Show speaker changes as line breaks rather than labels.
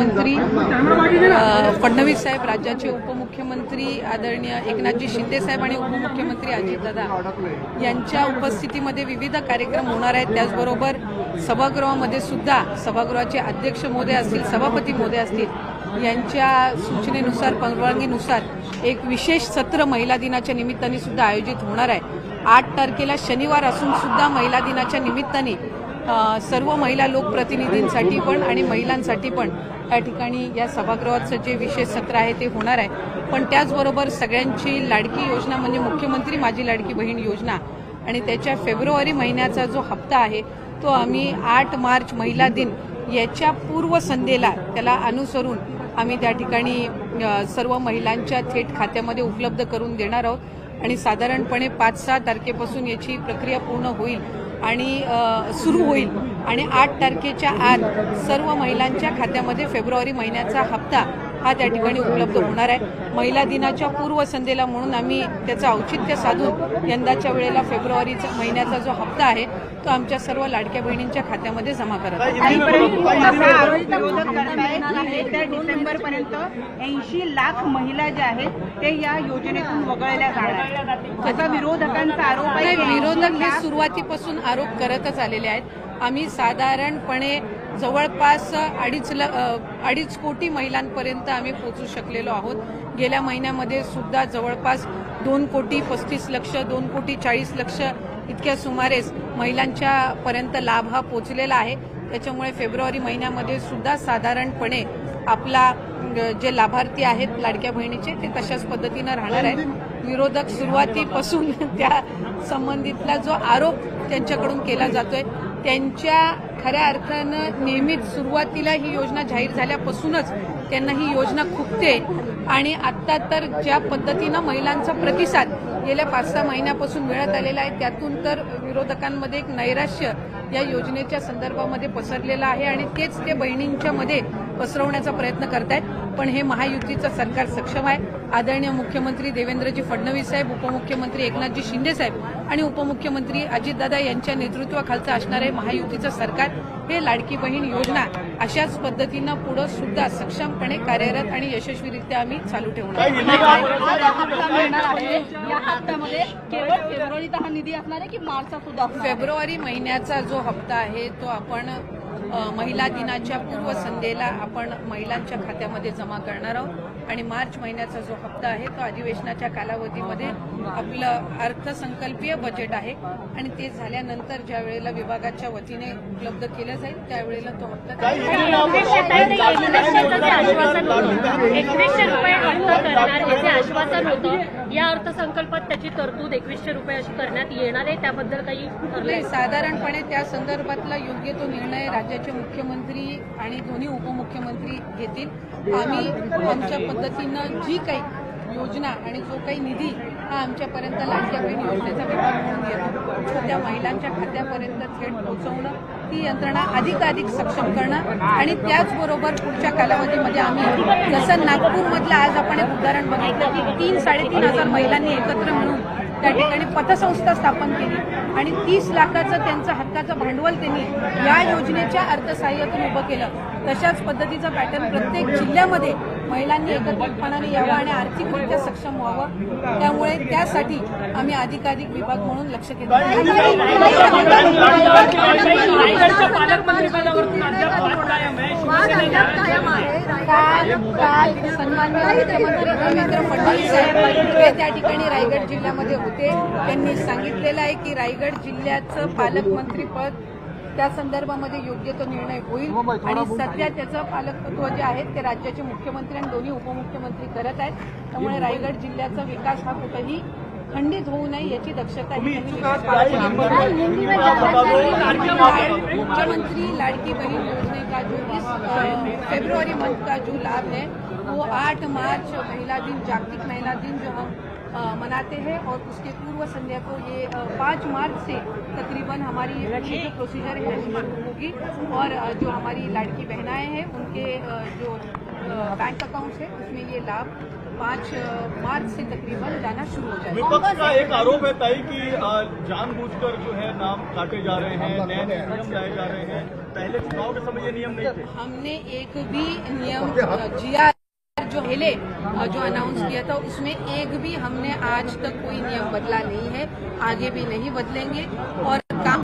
मुख्यमंत्री फडणवीस साहेब, राज्याचे उपमुख्यमंत्री आदरणीय एकनाथजी शिंदे साहेब आणि उपमुख्यमंत्री अजितदादा यांच्या उपस्थितीमध्ये विविध कार्यक्रम होणार आहेत। त्याचबरोबर सभागृहामध्ये सुद्धा सभागृहाचे अध्यक्ष महोदय असतील, सभापती महोदय असतील यांच्या सूचनेनुसार, परवानगीनुसार एक विशेष सत्र महिला दिनाच्या निमित्ताने सुद्धा आयोजित होणार आहे। 8 तारखेला शनिवार असून सुद्धा महिला दिनाच्या निमित्ताने सर्व महिला लोकप्रतिनिधींसाठी पण आणि महिलांसाठी पण या ठिकाणी या सभागृहाचं जे विशेष सत्र आहे ते होणार आहे। पण त्याचबरोबर सगळ्यांची लाडकी योजना म्हणजे मुख्यमंत्री माझी लाडकी बहीण योजना आणि त्याच्या फेब्रुवारी महिन्याचा जो हप्ता आहे तो आम्ही 8 मार्च महिला दिन याच्या पूर्वसंध्येला त्याला अनुसरून आम्ही त्या ठिकाणी सर्व महिलांच्या थेट खात्यामध्ये उपलब्ध करून देणार आहोत आणि साधारणपणे 5-6 तारखेपासून याची प्रक्रिया पूर्ण होईल आणि सुरू होईल आणि 8 तारखेच्या आत सर्व महिलांच्या खात्यामध्ये फेब्रुवारी महिन्याचा हप्ता हा त्या ठिकाणी उपलब्ध होणार आहे। महिला दिनाच्या पूर्वसंध्येला म्हणून आम्ही त्याचं औचित्य साधून यंदाच्या वेळेला फेब्रुवारीचा महिन्याचा जो हप्ता आहे तो आमच्या सर्व लाडक्या बहिणींच्या खात्यामध्ये जमा करत
डिसेंबरपर्यंत 80 लाख महिला ज्या आहेत ते या योजनेतून वगळल्या जाणार त्याचा विरोधकांचा आरोप आहे।
विरोधक हे सुरुवातीपासून आरोप करतच आलेले आहेत। आम्ही साधारणपणे जवळपास 2.5 कोटी महिलांपर्यंत आम्ही पोहोचू शकलेलो आहोत। गेल्या महिन्यामध्ये सुद्धा जवळपास 2 कोटी 35 लक्ष 2 कोटी 40 लक्ष इतक्या सुमारेस महिलांच्या पर्यंत लाभ हा पोहोचलेला आहे। त्याच्यामुळे फेब्रुवारी महिन्यामध्ये सुद्धा साधारणपणे आपला जे लाभार्थी आहेत लाडक्या बहिणीचे ते तशाच पद्धतीनं राहणार आहेत। विरोधक सुरुवातीपासून त्या संबंधितला जो आरोप त्यांच्याकडून केला जातोय त्यांच्या खऱ्या अर्थानं नेहमीच सुरुवातीला ही योजना जाहीर झाल्यापासूनच त्यांना ही योजना खुपते आणि आता तर ज्या पद्धतीनं महिलांचा प्रतिसाद गेल्या 5-6 महिन्यापासून मिळत आलेला आहे त्यातून तर विरोधकांमध्ये एक नैराश्य या योजनेच्या संदर्भामध्ये पसरलेलं आहे आणि तेच ते बहिणींच्या मध्ये पसरवण्याचा प्रयत्न करतायत। पण हे महायुतीचं सरकार सक्षम आहे। आदरणीय मुख्यमंत्री देवेंद्रजी फडणवीस साहेब, उपमुख्यमंत्री एकनाथजी शिंदे साहेब आणि उपमुख्यमंत्री अजितदादा यांच्या नेतृत्वाखालचं असणारे महायुतीचं सरकार हे लाडकी बहीण योजना अशाच पद्धतीनं पुढे सुद्धा सक्षमपणे कार्यरत आणि यशस्वीरित्या आम्ही चालू ठेवणार।
या हप्त्यामध्ये केवळ फेब्रुवारीचा हा निधी असणार आहे की मार्चचा सुद्धा?
फेब्रुवारी महिन्याचा जो हप्ता आहे तो आपण महिला दिनाच्या पूर्वसंध्येला आपण महिलांच्या खात्यामध्ये जमा करणार आहोत आणि मार्च महिन्याचा जो हप्ता आहे तो अधिवेशनाच्या कालावधीमध्ये आपलं अर्थसंकल्पीय बजेट आहे आणि ते झाल्यानंतर ज्या वेळेला विभागाच्या वतीने उपलब्ध केलं जाईल त्यावेळेला तो हप्ता
2100 रुपये हप्ता करणार याचे आश्वासन होतं। या अर्थसंकल्पात त्याची तरतूद 2100 रुपये अशी करण्यात येणार आहे, त्याबद्दल काही ठरलंय?
साधारणपणे त्या संदर्भातला योग्य तो निर्णय राज्याचे मुख्यमंत्री आणि दोन्ही उपमुख्यमंत्री घेतील। आम्ही आमच्या पद्धतीनं जी काही योजना आणि जो काही निधी हा आमच्यापर्यंत लाडक्या बहीण योजनेचा विभाग म्हणून येतो तो त्या महिलांच्या खात्यापर्यंत थेट पोहोचवणं, ती यंत्रणा अधिकाधिक सक्षम करणं आणि त्याचबरोबर पुढच्या कालावधीमध्ये आम्ही जसं नागपूरमधलं आज आपण एक उदाहरण बघितलं की 3-3.5 हजार महिलांनी एकत्र मिळून त्या ठिकाणी पतसंस्था स्थापन केली आणि 30 लाखाचं त्यांचं हक्काचं भांडवल त्यांनी या योजनेच्या अर्थसहाय्यातून उभं केलं। तशाच पद्धतीचा पॅटर्न प्रत्येक जिल्ह्यामध्ये महिलांनी एकत्रितपणाने यावं आणि आर्थिकरित्या सक्षम व्हावं, त्यामुळे त्यासाठी आम्ही अधिकाधिक विभाग म्हणून लक्ष केंद्रित काल सन्माननीय मुख्यमंत्री देवेंद्र फडणवीस साहेब हे त्या ठिकाणी रायगड जिल्ह्यामध्ये होते। त्यांनी सांगितलेलं आहे की रायगड जिल्ह्याचं पालकमंत्रीपद त्या संदर्भामध्ये योग्य तो निर्णय होईल आणि सध्या त्याचं पालकत्व जे आहे ते राज्याचे मुख्यमंत्री आणि दोन्ही उपमुख्यमंत्री करत आहेत। त्यामुळे रायगड जिल्ह्याचा विकास हा कुठेही खंडित होऊ नये याची दक्षता ही मुख्यमंत्री लाडकी बहन योजना का जो इस फेब्रुवरी मंथ का जो लाभ है वो 8 मार्च महिला दिन, जागतिक महिला दिन जो हम मनाते हैं और उसके पूर्व संध्या को ये 5 मार्च से तकरीबन हमारी ये जो प्रोसीजर है शुरू होगी और जो हमारी लाड़की बहनाएं हैं उनके जो बैंक अकाउंट्स है उसमें ये लाभ 5 मार्च से तकरीबन जाना शुरू हो जाएगा।
विपक्ष का एक आरोप है ताई कि जानबूझकर जो है नाम काटे जा रहे हैं, नए नए नियम लाए जा रहे हैं। पहले चुनाव के समय ये नियम नहीं थे।
हमने एक भी नियम GR जो पहले जो अनाउंस किया था उसमें एक भी हमने आज तक कोई नियम बदला नहीं है, आगे भी नहीं बदलेंगे और काम